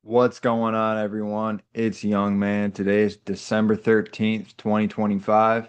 What's going on, everyone? It's Young Man. Today is December 13th, 2025,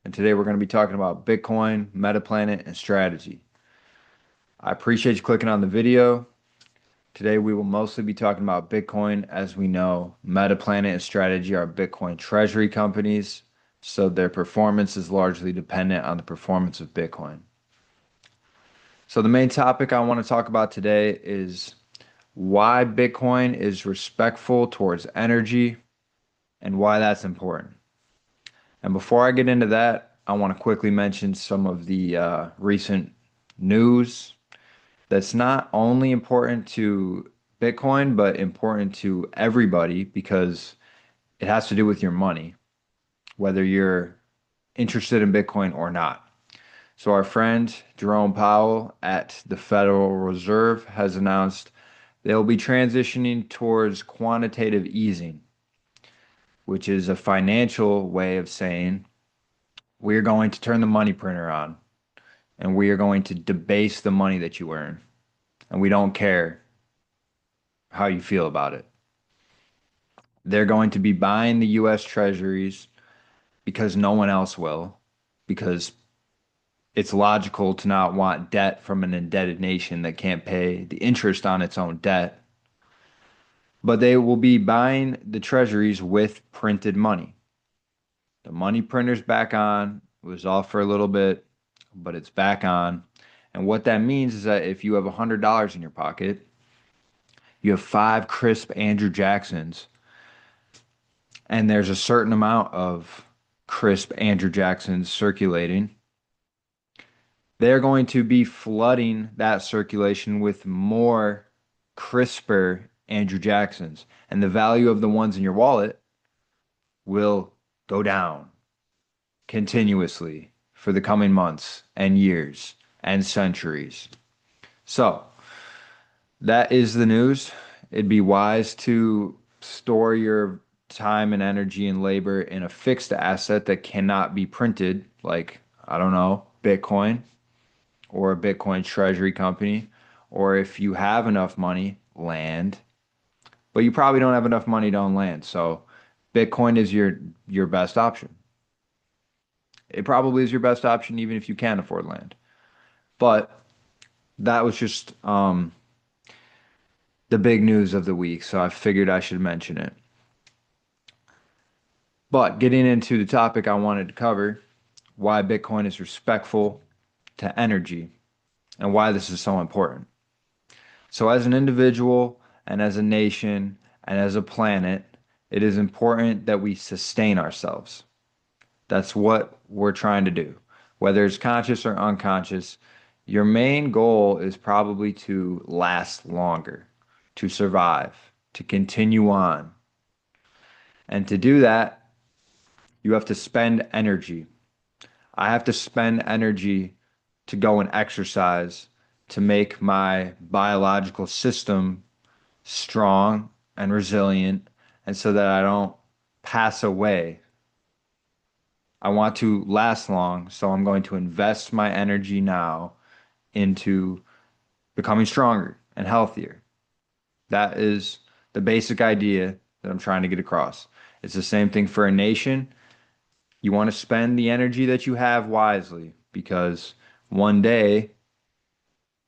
and today we're going to be talking about Bitcoin, Metaplanet, and strategy. I appreciate you clicking on the video. Today we will mostly be talking about Bitcoin. As we know, Metaplanet and strategy are Bitcoin treasury companies, so their performance is largely dependent on the performance of Bitcoin. So the main topic I want to talk about today is why Bitcoin is respectful towards energy and why that's important. And before I get into that, I want to quickly mention some of the recent news that's not only important to Bitcoin, but important to everybody because it has to do with your money, whether you're interested in Bitcoin or not. So, our friend Jerome Powell at the Federal Reserve has announced they'll be transitioning towards quantitative easing, which is a financial way of saying we are going to turn the money printer on and we are going to debase the money that you earn. And we don't care how you feel about it. They're going to be buying the US treasuries because no one else will, because it's logical to not want debt from an indebted nation that can't pay the interest on its own debt. But they will be buying the treasuries with printed money. The money printer's back on. It was off for a little bit, but it's back on. And what that means is that if you have $100 in your pocket, you have five crisp Andrew Jacksons, and there's a certain amount of crisp Andrew Jacksons circulating. They're going to be flooding that circulation with more crisper Andrew Jacksons, and the value of the ones in your wallet will go down continuously for the coming months and years and centuries. So, that is the news. It'd be wise to store your time and energy and labor in a fixed asset that cannot be printed, like, I don't know, Bitcoin or a Bitcoin treasury company, or if you have enough money, land. But you probably don't have enough money to own land. So Bitcoin is your best option. It probably is your best option even if you can't afford land. But that was just the big news of the week, so I figured I should mention it. But getting into the topic I wanted to cover, why Bitcoin is respectful to energy and why this is so important. So, as an individual and as a nation and as a planet, it is important that we sustain ourselves. That's what we're trying to do. Whether it's conscious or unconscious, your main goal is probably to last longer, to survive, to continue on. And to do that, you have to spend energy. I have to spend energy to go and exercise to make my biological system strong and resilient and so that I don't pass away. I want to last long, so I'm going to invest my energy now into becoming stronger and healthier. That is the basic idea that I'm trying to get across. It's the same thing for a nation. You want to spend the energy that you have wisely because one day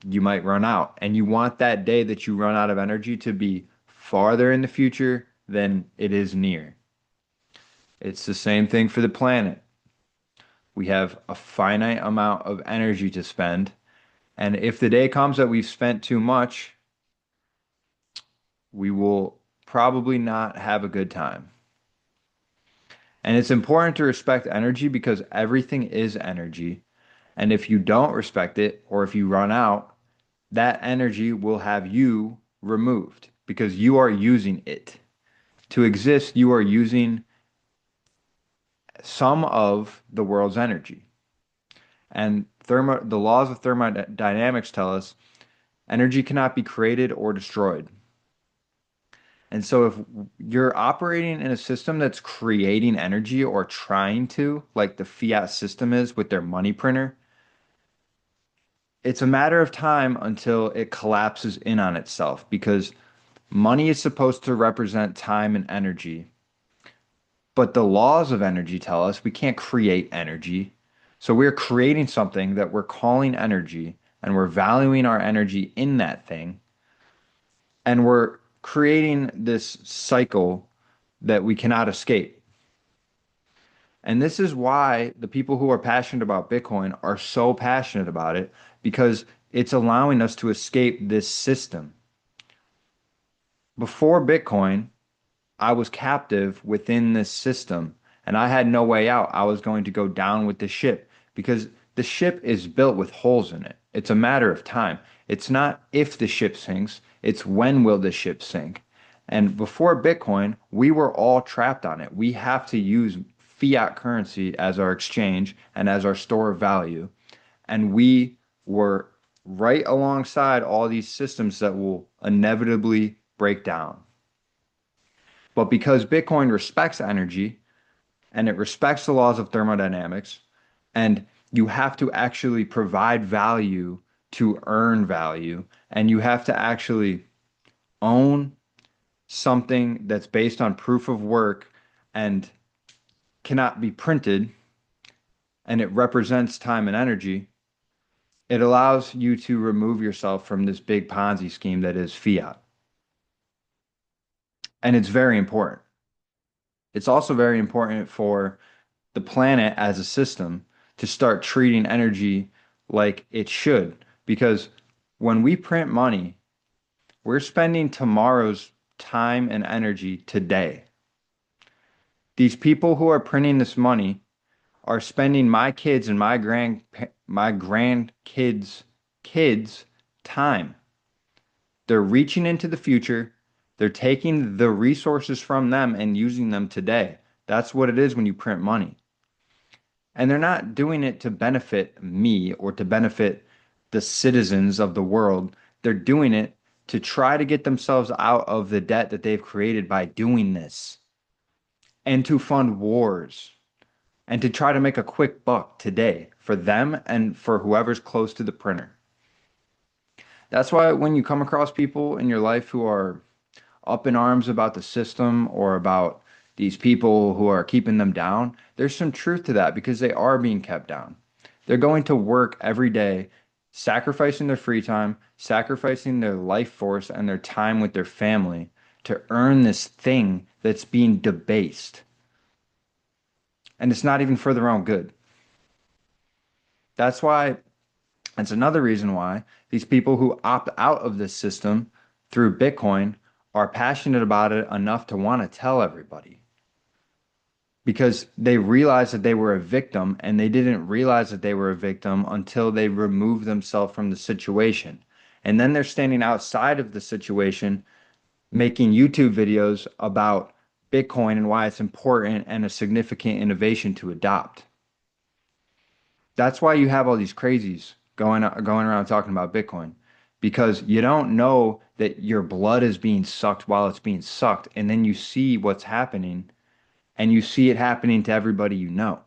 you might run out. And you want that day that you run out of energy to be farther in the future than it is near. It's the same thing for the planet. We have a finite amount of energy to spend. And if the day comes that we've spent too much, we will probably not have a good time. And it's important to respect energy because everything is energy. And if you don't respect it, or if you run out, that energy will have you removed because you are using it. To exist, you are using some of the world's energy. And the laws of thermodynamics tell us energy cannot be created or destroyed. And so if you're operating in a system that's creating energy or trying to, like the fiat system is with their money printer, it's a matter of time until it collapses in on itself because Money is supposed to represent time and energy, but the laws of energy tell us we can't create energy. So we're creating something that we're calling energy, and we're valuing our energy in that thing, and we're creating this cycle that we cannot escape. And this is why the people who are passionate about Bitcoin are so passionate about it, because it's allowing us to escape this system. Before Bitcoin, I was captive within this system and I had no way out. I was going to go down with the ship because the ship is built with holes in it. It's a matter of time. It's not if the ship sinks, it's when will the ship sink. And before Bitcoin, we were all trapped on it. We have to use fiat currency as our exchange and as our store of value. And we were right alongside all these systems that will inevitably break down. But because Bitcoin respects energy and it respects the laws of thermodynamics, and you have to actually provide value to earn value, and you have to actually own something that's based on proof of work and cannot be printed, and it represents time and energy, it allows you to remove yourself from this big Ponzi scheme that is fiat. And it's very important. It's also very important for the planet as a system to start treating energy like it should. Because when we print money, we're spending tomorrow's time and energy today. These people who are printing this money are spending my kids and my grandkids' kids' time. They're reaching into the future. They're taking the resources from them and using them today. That's what it is when you print money. And they're not doing it to benefit me or to benefit the citizens of the world. They're doing it to try to get themselves out of the debt that they've created by doing this and to fund wars and to try to make a quick buck today for them and for whoever's close to the printer. That's why when you come across people in your life who are up in arms about the system or about these people who are keeping them down, there's some truth to that because they are being kept down. They're going to work every day, sacrificing their free time, sacrificing their life force and their time with their family to earn this thing that's being debased. And it's not even for their own good. That's why, that's another reason why these people who opt out of this system through Bitcoin are passionate about it enough to want to tell everybody because they realized that they were a victim and they didn't realize that they were a victim until they removed themselves from the situation. And then they're standing outside of the situation making YouTube videos about Bitcoin and why it's important and a significant innovation to adopt. That's why you have all these crazies going around talking about Bitcoin because you don't know that your blood is being sucked while it's being sucked, and then you see what's happening and you see it happening to everybody you know.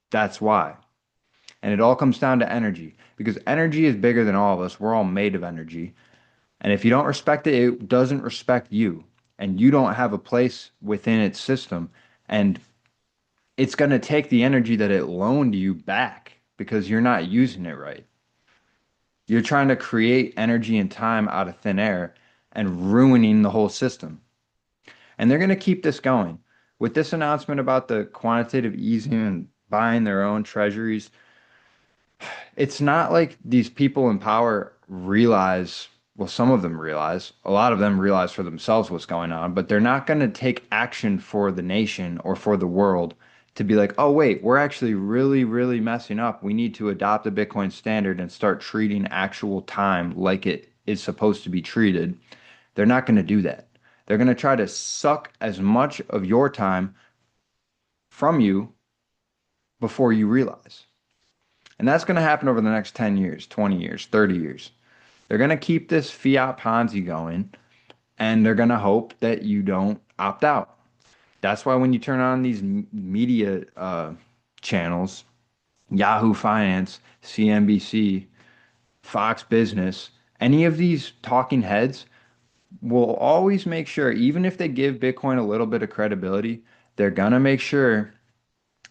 That's why. And it all comes down to energy because energy is bigger than all of us. We're all made of energy. And if you don't respect it, it doesn't respect you. And you don't have a place within its system. And it's going to take the energy that it loaned you back because you're not using it right. You're trying to create energy and time out of thin air and ruining the whole system. And they're going to keep this going. With this announcement about the quantitative easing and buying their own treasuries, it's not like these people in power realize, well, some of them realize, a lot of them realize for themselves what's going on, but they're not going to take action for the nation or for the world to be like, oh, wait, we're actually really, really messing up. We need to adopt a Bitcoin standard and start treating actual time like it is supposed to be treated. They're not going to do that. They're going to try to suck as much of your time from you before you realize. And that's going to happen over the next 10 years, 20 years, 30 years. They're going to keep this fiat Ponzi going and they're going to hope that you don't opt out. That's why when you turn on these media channels, Yahoo Finance, CNBC, Fox Business, any of these talking heads, will always make sure, even if they give Bitcoin a little bit of credibility, they're gonna make sure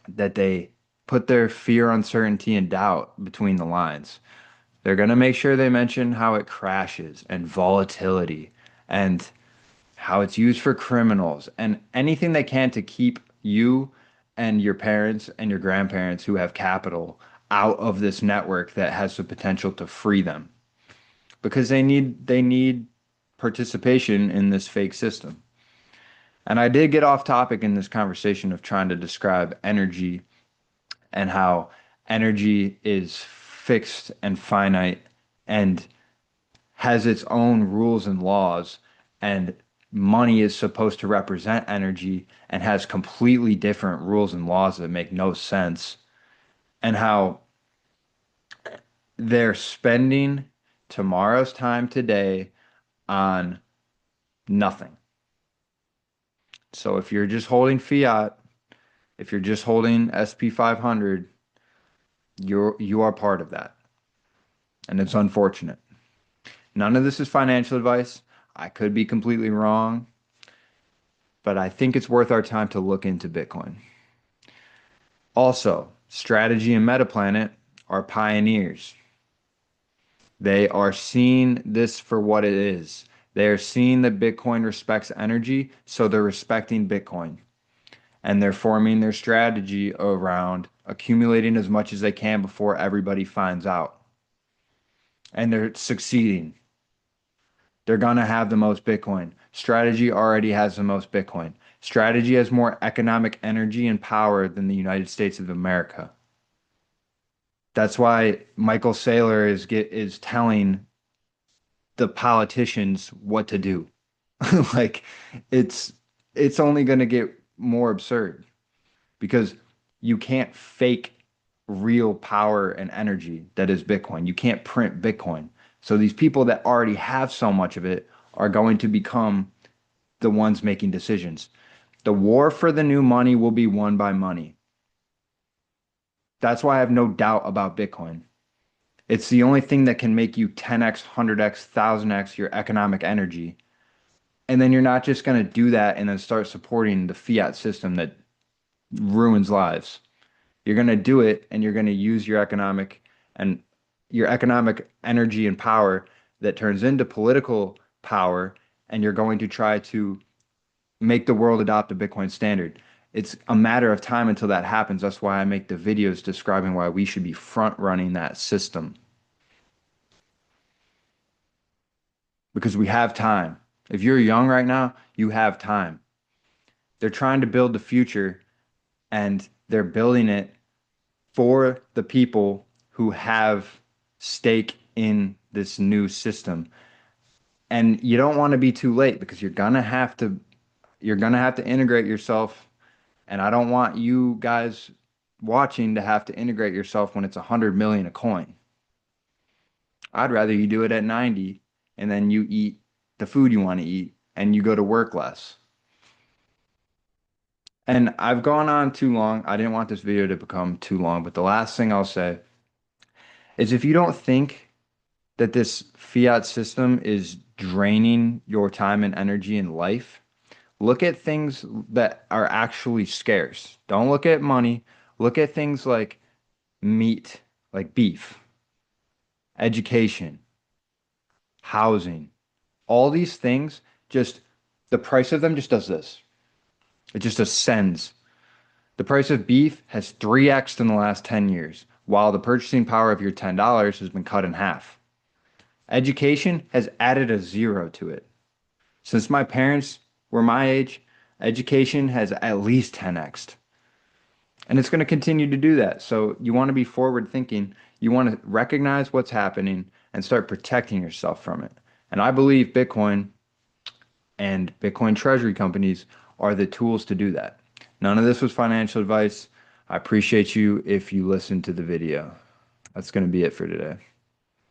that they put their fear, uncertainty, and doubt between the lines. They're gonna make sure they mention how it crashes and volatility and how it's used for criminals and anything they can to keep you and your parents and your grandparents who have capital out of this network that has the potential to free them because they need participation in this fake system. And I did get off topic in this conversation of trying to describe energy and how energy is fixed and finite and has its own rules and laws, and money is supposed to represent energy and has completely different rules and laws that make no sense, and how they're spending tomorrow's time today on nothing. So if you're just holding fiat, if you're just holding SP 500, you are part of that. And it's unfortunate. None of this is financial advice. I could be completely wrong, but I think it's worth our time to look into Bitcoin. Also, Strategy and Metaplanet are pioneers. They are seeing this for what it is. They are seeing that Bitcoin respects energy, so they're respecting Bitcoin. And they're forming their strategy around accumulating as much as they can before everybody finds out. And they're succeeding. They're going to have the most Bitcoin. Strategy already has the most Bitcoin. Strategy has more economic energy and power than the United States of America. That's why Michael Saylor is telling the politicians what to do. Like it's it's only going to get more absurd because you can't fake real power and energy that is Bitcoin. You can't print Bitcoin. So these people that already have so much of it are going to become the ones making decisions. The war for the new money will be won by money. That's why I have no doubt about Bitcoin. It's the only thing that can make you 10x, 100x, 1000x your economic energy. And then you're not just going to do that and then start supporting the fiat system that ruins lives. You're going to do it and you're going to use and your economic energy and power that turns into political power, and you're going to try to make the world adopt a Bitcoin standard. It's a matter of time until that happens. That's why I make the videos describing why we should be front running that system because we have time. If you're young right now, you have time. They're trying to build the future and they're building it for the people who have stake in this new system. And you don't want to be too late because you're gonna have to integrate yourself. And I don't want you guys watching to have to integrate yourself when it's 100 million a coin. I'd rather you do it at 90 and then you eat the food you want to eat and you go to work less. And I've gone on too long. I didn't want this video to become too long, but the last thing I'll say is if you don't think that this fiat system is draining your time and energy in life, look at things that are actually scarce. Don't look at money. Look at things like meat, like beef, education, housing. All these things just the price of them just does this. It just ascends. The price of beef has 3x in the last 10 years, while the purchasing power of your $10 has been cut in half. Education has added a zero to it. Since my parents were my age, education has at least 10x'd. And it's going to continue to do that. So you want to be forward thinking. You want to recognize what's happening and start protecting yourself from it. And I believe Bitcoin and Bitcoin treasury companies are the tools to do that. None of this was financial advice. I appreciate you if you listen to the video. That's going to be it for today.